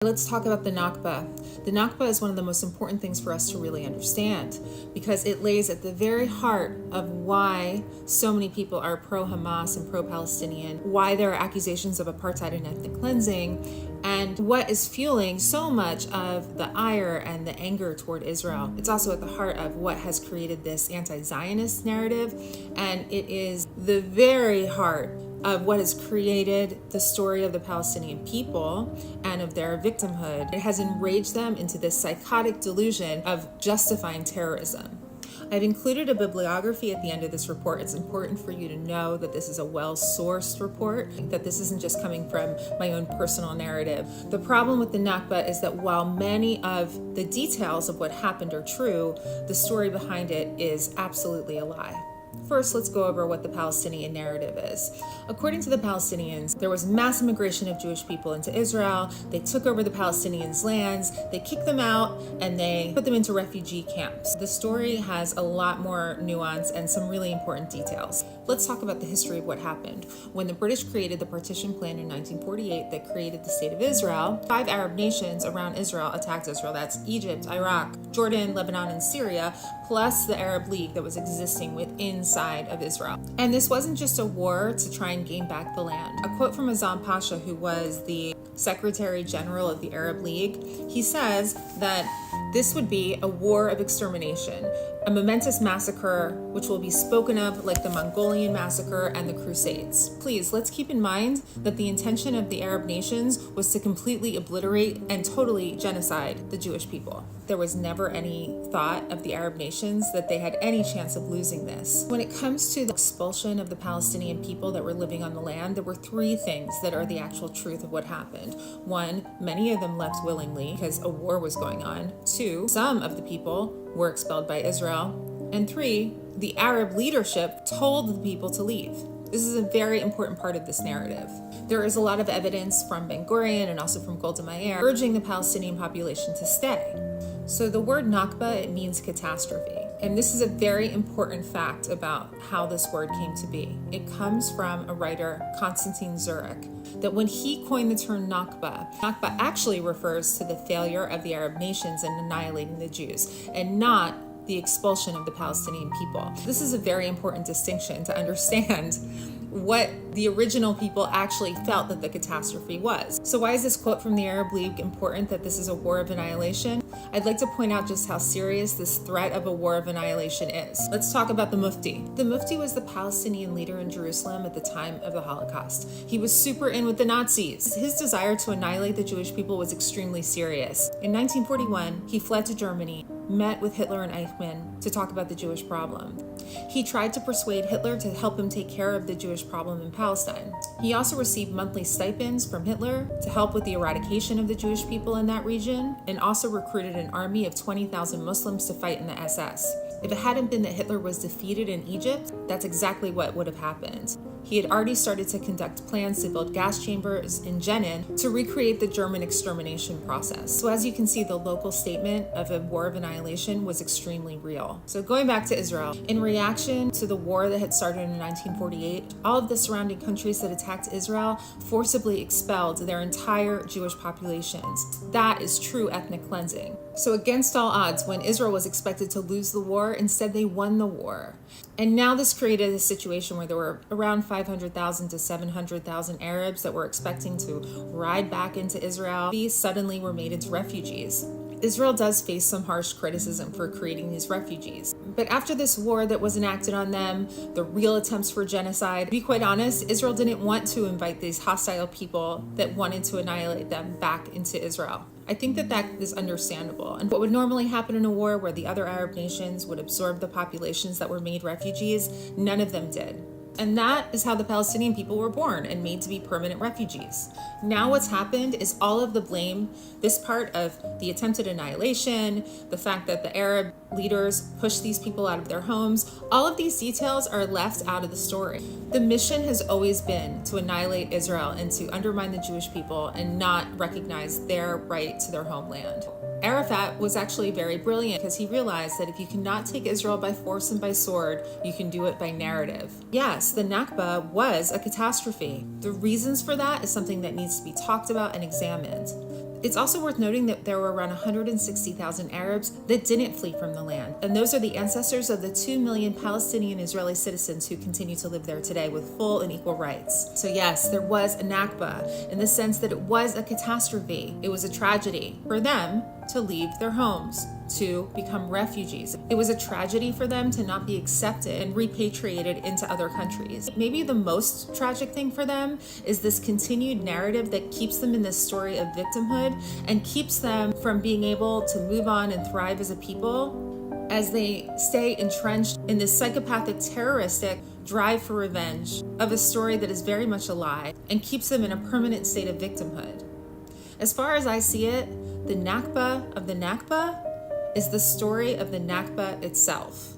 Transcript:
Let's talk about the Nakba. The Nakba is one of the most important things for us to really understand because it lays at the very heart of why so many people are pro-Hamas and pro-Palestinian, why there are accusations of apartheid and ethnic cleansing, and what is fueling so much of the ire and the anger toward Israel. It's also at the heart of what has created this anti-Zionist narrative, and it is the very heart of what has created the story of the Palestinian people and of their victimhood. It has enraged them into this psychotic delusion of justifying terrorism. I've included a bibliography at the end of this report. It's important for you to know that this is a well-sourced report, that this isn't just coming from my own personal narrative. The problem with the Nakba is that while many of the details of what happened are true, the story behind it is absolutely a lie. First, let's go over what the Palestinian narrative is. According to the Palestinians, there was mass immigration of Jewish people into Israel. They took over the Palestinians' lands, they kicked them out, and they put them into refugee camps. The story has a lot more nuance and some really important details. Let's talk about the history of what happened. When the British created the partition plan in 1948 that created the state of Israel, 5 Arab nations around Israel attacked Israel. That's Egypt, Iraq, Jordan, Lebanon, and Syria, plus the Arab League that was existing inside of Israel. And this wasn't just a war to try and gain back the land. A quote from Azam Pasha, who was the Secretary General of the Arab League, he says that this would be a war of extermination, a momentous massacre which will be spoken of like the Mongolian massacre and the Crusades. Please, let's keep in mind that the intention of the Arab nations was to completely obliterate and totally genocide the Jewish people. There was never any thought of the Arab nations that they had any chance of losing this. When it comes to the expulsion of the Palestinian people that were living on the land, there were 3 things that are the actual truth of what happened. 1, many of them left willingly because a war was going on. 2, some of the people were expelled by Israel. And 3, the Arab leadership told the people to leave. This is a very important part of this narrative. There is a lot of evidence from Ben Gurion and also from Golda Meir urging the Palestinian population to stay. So the word Nakba, it means catastrophe. And this is a very important fact about how this word came to be. It comes from a writer, Konstantin Zurich, that when he coined the term Nakba, Nakba actually refers to the failure of the Arab nations in annihilating the Jews, and not the expulsion of the Palestinian people. This is a very important distinction to understand what the original people actually felt that the catastrophe was. So why is this quote from the Arab League important, that this is a war of annihilation? I'd like to point out just how serious this threat of a war of annihilation is. Let's talk about the Mufti. The Mufti was the Palestinian leader in Jerusalem at the time of the Holocaust. He was super in with the Nazis. His desire to annihilate the Jewish people was extremely serious. In 1941, he fled to Germany, met with Hitler and Eichmann to talk about the Jewish problem. He tried to persuade Hitler to help him take care of the Jewish problem in Palestine. He also received monthly stipends from Hitler to help with the eradication of the Jewish people in that region, and also recruited an army of 20,000 Muslims to fight in the SS. If it hadn't been that Hitler was defeated in Egypt, that's exactly what would have happened. He had already started to conduct plans to build gas chambers in Jenin to recreate the German extermination process. So as you can see, the local statement of a war of annihilation was extremely real. So going back to Israel, in reaction to the war that had started in 1948, all of the surrounding countries that attacked Israel forcibly expelled their entire Jewish populations. That is true ethnic cleansing. So against all odds, when Israel was expected to lose the war, instead they won the war. And now this created a situation where there were around 500,000 to 700,000 Arabs that were expecting to ride back into Israel. These suddenly were made into refugees. Israel does face some harsh criticism for creating these refugees. But after this war that was enacted on them, the real attempts for genocide, to be quite honest, Israel didn't want to invite these hostile people that wanted to annihilate them back into Israel. I think that is understandable. And what would normally happen in a war where the other Arab nations would absorb the populations that were made refugees, none of them did. And that is how the Palestinian people were born and made to be permanent refugees. Now what's happened is all of the blame, this part of the attempted annihilation, the fact that the Arab leaders pushed these people out of their homes, all of these details are left out of the story. The mission has always been to annihilate Israel and to undermine the Jewish people and not recognize their right to their homeland. Arafat was actually very brilliant because he realized that if you cannot take Israel by force and by sword, you can do it by narrative. Yes, the Nakba was a catastrophe. The reasons for that is something that needs to be talked about and examined. It's also worth noting that there were around 160,000 Arabs that didn't flee from the land. And those are the ancestors of the 2 million Palestinian Israeli citizens who continue to live there today with full and equal rights. So yes, there was a Nakba in the sense that it was a catastrophe. It was a tragedy for them to leave their homes, to become refugees. It was a tragedy for them to not be accepted and repatriated into other countries. Maybe the most tragic thing for them is this continued narrative that keeps them in this story of victimhood and keeps them from being able to move on and thrive as a people as they stay entrenched in this psychopathic, terroristic drive for revenge of a story that is very much a lie and keeps them in a permanent state of victimhood. As far as I see it, the Nakba of the Nakba is the story of the Nakba itself.